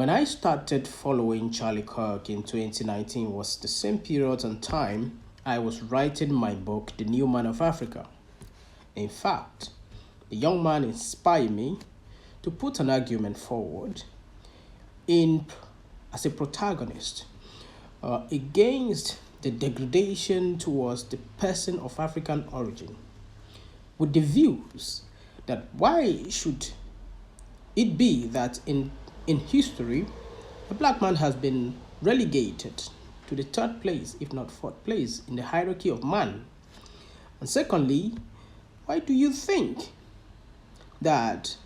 When I started following Charlie Kirk in 2019 was the same period and time I was writing my book, The New Man of Africa. In fact, the young man inspired me to put an argument forward in as a protagonist against the degradation towards the person of African origin, with the views that why should it be that in history a black man has been relegated to the third place, if not fourth place, in the hierarchy of man? And secondly, why do you think that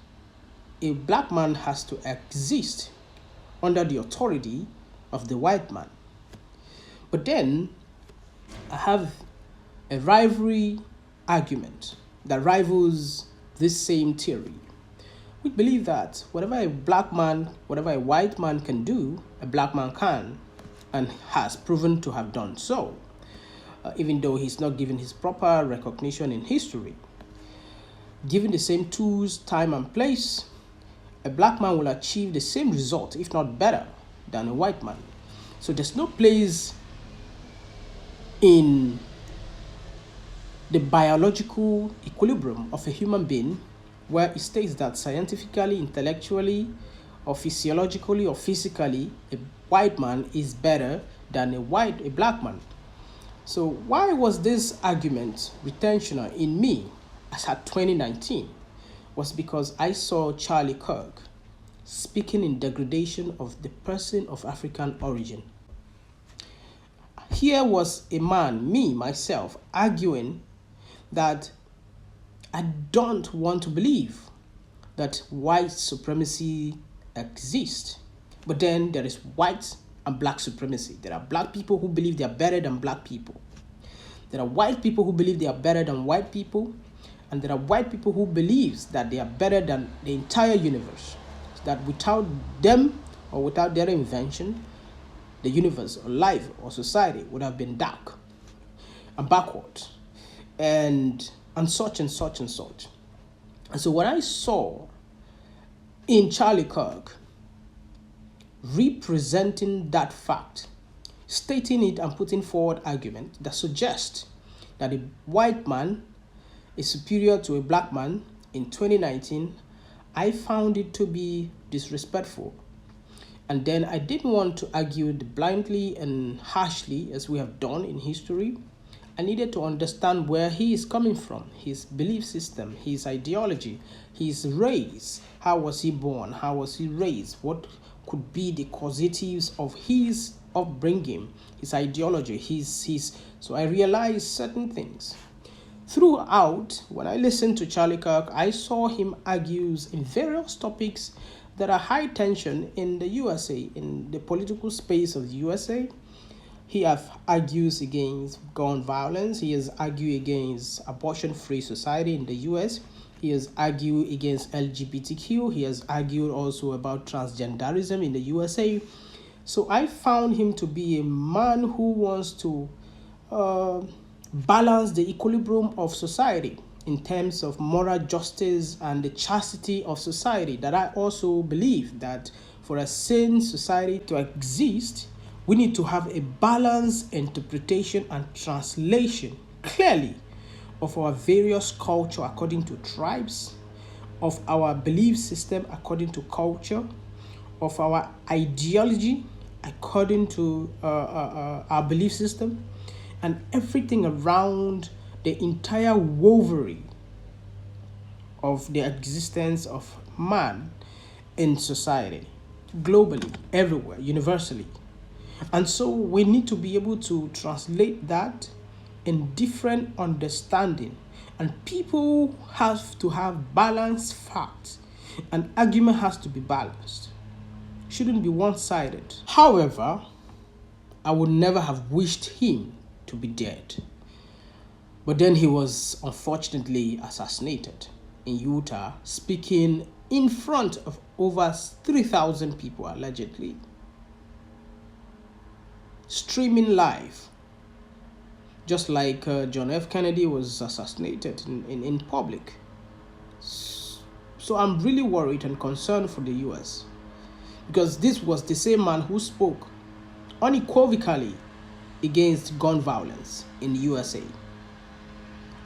a black man has to exist under the authority of the white man? But then I have a rivalry argument that rivals this same theory. We believe that whatever a white man can do, a black man can and has proven to have done so, even though he's not given his proper recognition in history. Given the same tools, time, and place, a black man will achieve the same result, if not better, than a white man. So there's no place in the biological equilibrium of a human being where it states that scientifically, intellectually, or physiologically or physically, a white man is better than a black man. So why was this argument retentional in me as at 2019? Was because I saw Charlie Kirk speaking in degradation of the person of African origin. Here was a man, me, myself, arguing that I don't want to believe that white supremacy exists. But then there is white and black supremacy. There are black people who believe they are better than black people. There are white people who believe they are better than white people. And there are white people who believe that they are better than the entire universe. That without them or without their invention, the universe or life or society would have been dark and backward and such and such and such. And so what I saw in Charlie Kirk representing that fact, stating it and putting forward argument that suggests that a white man is superior to a black man in 2019, I found it to be disrespectful. And then I didn't want to argue blindly and harshly as we have done in history. I needed to understand where he is coming from, his belief system, his ideology, his race. How was he born? How was he raised? What could be the causatives of his upbringing, his ideology, his. So I realized certain things. Throughout, when I listened to Charlie Kirk, I saw him argue in various topics that are high tension in the USA, in the political space of the USA. He has argued against gun violence. He has argued against abortion-free society in the US. He has argued against LGBTQ. He has argued also about transgenderism in the USA. So I found him to be a man who wants to balance the equilibrium of society in terms of moral justice and the chastity of society. That I also believe that for a sane society to exist, we need to have a balanced interpretation and translation clearly of our various culture according to tribes, of our belief system according to culture, of our ideology according to our belief system, and everything around the entire wovery of the existence of man in society, globally, everywhere, universally. And so we need to be able to translate that in different understanding. And people have to have balanced facts. An argument has to be balanced. Shouldn't be one-sided. However, I would never have wished him to be dead. But then he was unfortunately assassinated in Utah, speaking in front of over 3,000 people, allegedly. Streaming live. Just like John F. Kennedy was assassinated in public. So I'm really worried and concerned for the US. because this was the same man who spoke unequivocally against gun violence in the USA.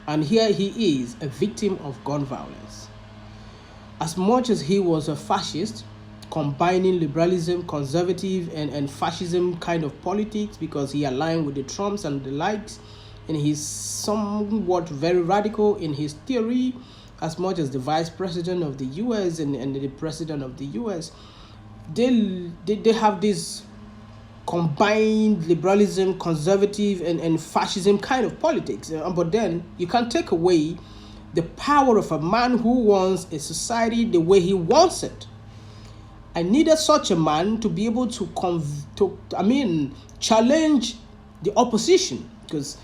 And here he is, a victim of gun violence. As much as he was a fascist, combining liberalism, conservative, and fascism kind of politics, because he aligned with the Trumps and the likes, and he's somewhat very radical in his theory, as much as the vice president of the US and the president of the US, they have this combined liberalism, conservative, and fascism kind of politics. But then you can't take away the power of a man who wants a society the way he wants it. I needed such a man to be able to challenge the opposition, because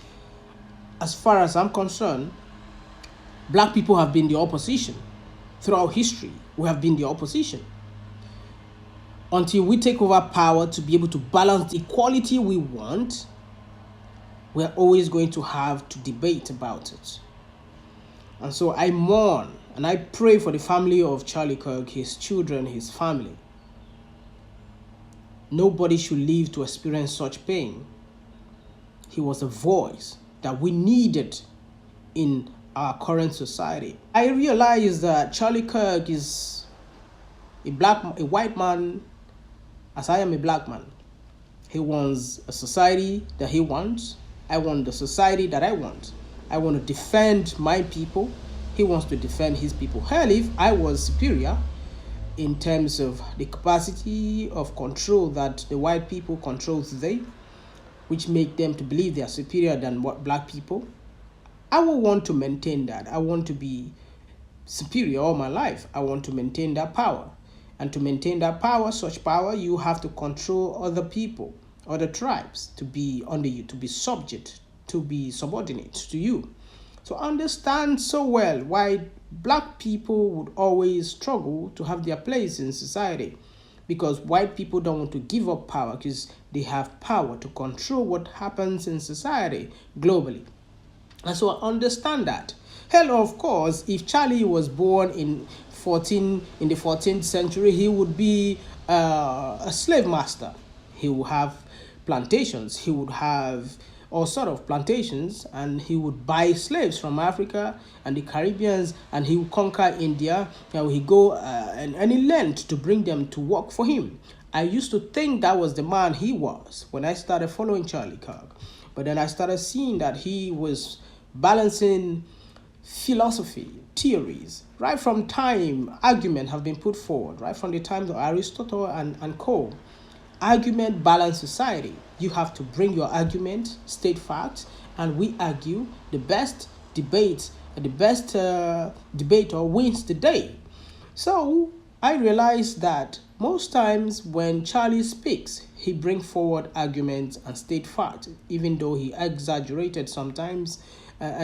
as far as I'm concerned, black people have been the opposition throughout history. We have been the opposition. Until we take over power to be able to balance the equality we want, we're always going to have to debate about it. And so I mourn and I pray for the family of Charlie Kirk, his children, his family. Nobody should live to experience such pain. He was a voice that we needed in our current society. I realize that Charlie Kirk is a white man, as I am a black man. He wants a society that he wants. I want the society that I want. I want to defend my people. He wants to defend his people. Hell, if I was superior in terms of the capacity of control that the white people control today, which make them to believe they are superior than what black people, I will want to maintain that. I want to be superior all my life. I want to maintain that power. And to maintain that power, such power, you have to control other people, other tribes, to be under you, to be subject, to be subordinate to you. So understand so well why black people would always struggle to have their place in society, because white people don't want to give up power, because they have power to control what happens in society globally. And so I understand that. Hell, of course, if Charlie was born in the 14th century, he would be a slave master. He would have plantations. He would have all sort of plantations, and he would buy slaves from Africa and the Caribbeans, and he would conquer India, and he go any length to bring them to work for him. I used to think that was the man he was when I started following Charlie Kirk. But then I started seeing that he was balancing philosophy, theories, right from time argument have been put forward, right from the time of Aristotle and co. Argument balance society. You have to bring your argument, state facts, and we argue. The best debater wins the day. So I realized that most times when Charlie speaks, he brings forward arguments and state facts, even though he exaggerated sometimes. And